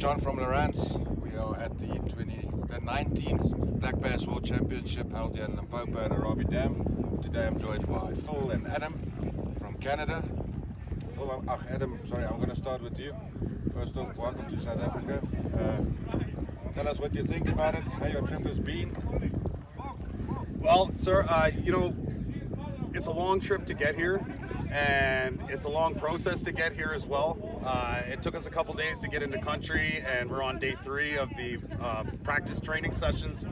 John from Lowrance. We are at the 19th Black Bass World Championship held here in Limpopo at Arabie Dam. Today I'm joined by Phil and Adam from Canada. Adam, sorry, I'm going to start with you. First off, welcome to South Africa. Tell us what you think about it, how your trip has been. Well, sir, it's a long trip to get here, and it's a long process to get here as well. It took us a couple days to get into country, and we're on day 3 of the practice training sessions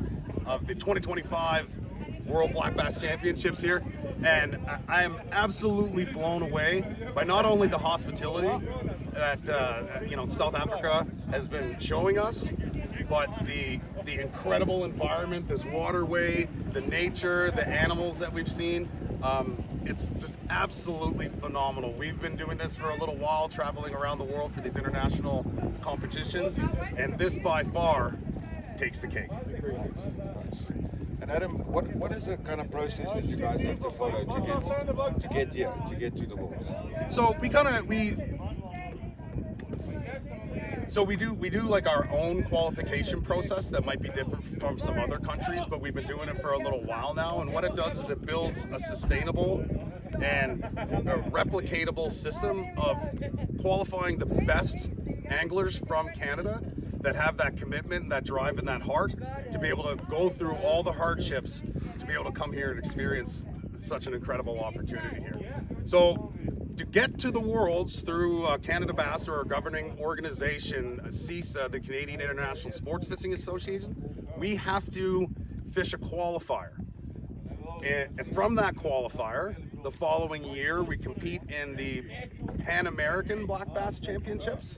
of the 2025 World Black Bass Championships here. And I am absolutely blown away by not only the hospitality that South Africa has been showing us, but the incredible environment, this waterway, the nature, the animals that we've seen. It's just absolutely phenomenal. We've been doing this for a little while, traveling around the world for these international competitions, and this by far takes the cake. And Adam, what is the kind of process that you guys have to follow to get here, to get to the Worlds? So we do like our own qualification process that might be different from some other countries, but we've been doing it for a little while now. And what it does is it builds a sustainable and a replicatable system of qualifying the best anglers from Canada that have that commitment, that drive, and that heart to be able to go through all the hardships to be able to come here and experience such an incredible opportunity here. So to get to the Worlds through Canada Bass, or our governing organization, CISA, the Canadian International Sports Fishing Association, we have to fish a qualifier. And from that qualifier, the following year, we compete in the Pan American Black Bass Championships.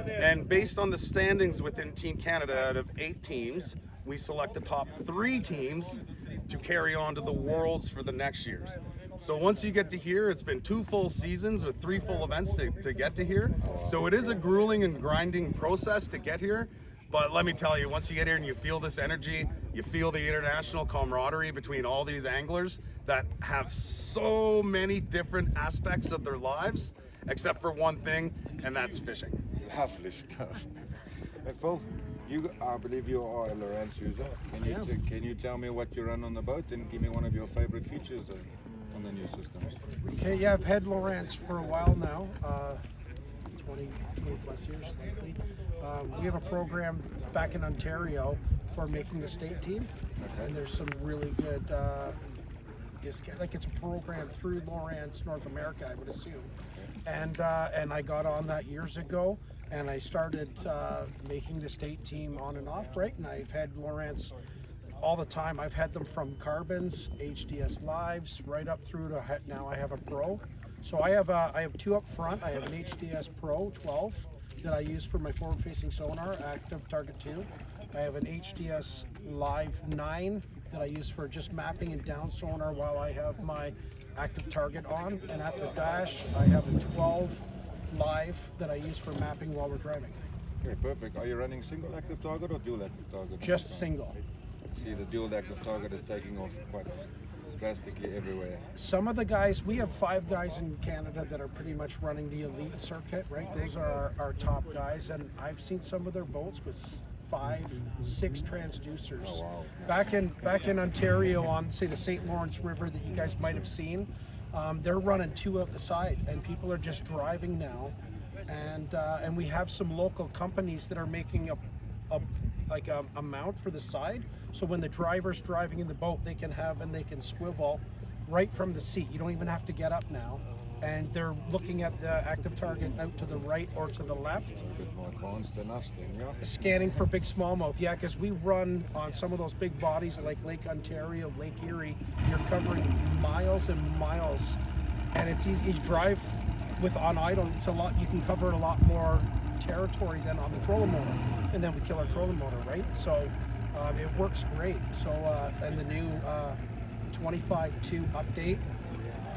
And based on the standings within Team Canada, out of 8 teams, we select the top 3 teams to carry on to the Worlds for the next years. So once you get to here, it's been 2 full seasons with 3 full events to get to here. So it is a grueling and grinding process to get here. But let me tell you, once you get here and you feel this energy, you feel the international camaraderie between all these anglers that have so many different aspects of their lives, except for one thing, and that's fishing. Lovely stuff. And Phil, I believe you are a Lowrance user. Can you tell me what you run on the boat and give me one of your favorite features on the new systems? Okay, yeah, I've had Lowrance for a while now, 20 plus years lately. We have a program back in Ontario for making the state team, and there's some really good discount. Like, it's a program through Lowrance North America, I would assume. And I got on that years ago, and I started making the state team on and off, right? And I've had Lowrance all the time. I've had them from carbons, HDS lives, right up through to now I have a pro. So I have 2 up front. I have an HDS Pro 12 that I use for my forward-facing sonar, active target 2. I have an HDS Live 9 that I use for just mapping and down sonar while I have my active target on. And at the dash, I have a 12 Live that I use for mapping while we're driving. Okay, perfect. Are you running single active target or dual active target? Just single. See, the dual active target is taking off quite drastically everywhere. Some of the guys, we have 5 guys in Canada that are pretty much running the elite circuit, right? Those are our top guys, and I've seen some of their boats with 5, 6 transducers. Oh, wow. Back in Ontario on, say, the St. Lawrence River that you guys might have seen, they're running 2 out the side, and people are just driving now. And we have some local companies that are making a mount for the side, so when the driver's driving in the boat, they can swivel right from the seat. You don't even have to get up now. And they're looking at the active target out to the right or to the left. A bit more advanced than us then, yeah? Scanning for big smallmouth, yeah, because we run on some of those big bodies like Lake Ontario, Lake Erie. You're covering miles and miles, and it's easy. You drive with on idle, it's a lot. You can cover a lot more territory than on the trolling motor, and then we kill our trolling motor, right? So it works great. So and the new 25.2 update.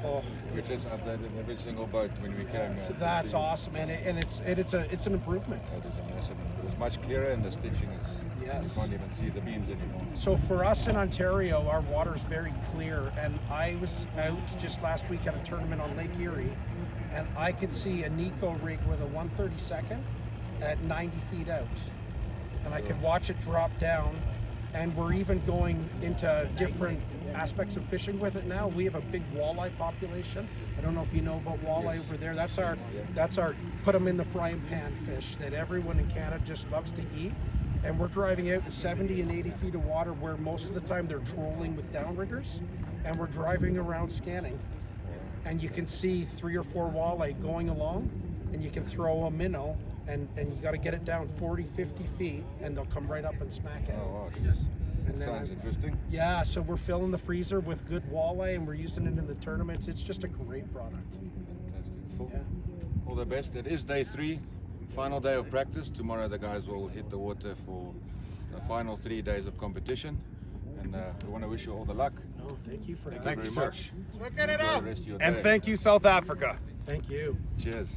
Oh, we just updated every single boat when we came. So that's awesome, and it's an improvement. It is a massive. It is much clearer, and the stitching is. Yes. You can't even see the beams anymore. So for us in Ontario, our water is very clear, and I was out just last week at a tournament on Lake Erie, and I could see a Nico rig with a 1/32 at 90 feet out. And I could watch it drop down. And we're even going into different aspects of fishing with it now. We have a big walleye population. I don't know if you know about walleye over there. That's our put them in the frying pan fish that everyone in Canada just loves to eat. And we're driving out in 70 and 80 feet of water where most of the time they're trolling with downriggers. And we're driving around scanning. And you can see 3 or 4 walleye going along, and you can throw a minnow, and you got to get it down 40, 50 feet, and they'll come right up and smack it. Oh, wow, geez. And then Sounds interesting. Yeah, so we're filling the freezer with good walleye, and we're using it in the tournaments. It's just a great product. Fantastic. Full. Yeah. All the best. It is day 3, final day of practice. Tomorrow the guys will hit the water for the final 3 days of competition. And we want to wish you all the luck. Oh, thank you for Thank having you me. very much. Look at it Enjoy up. the rest of your And day. thank you, South Africa. Thank you. Cheers.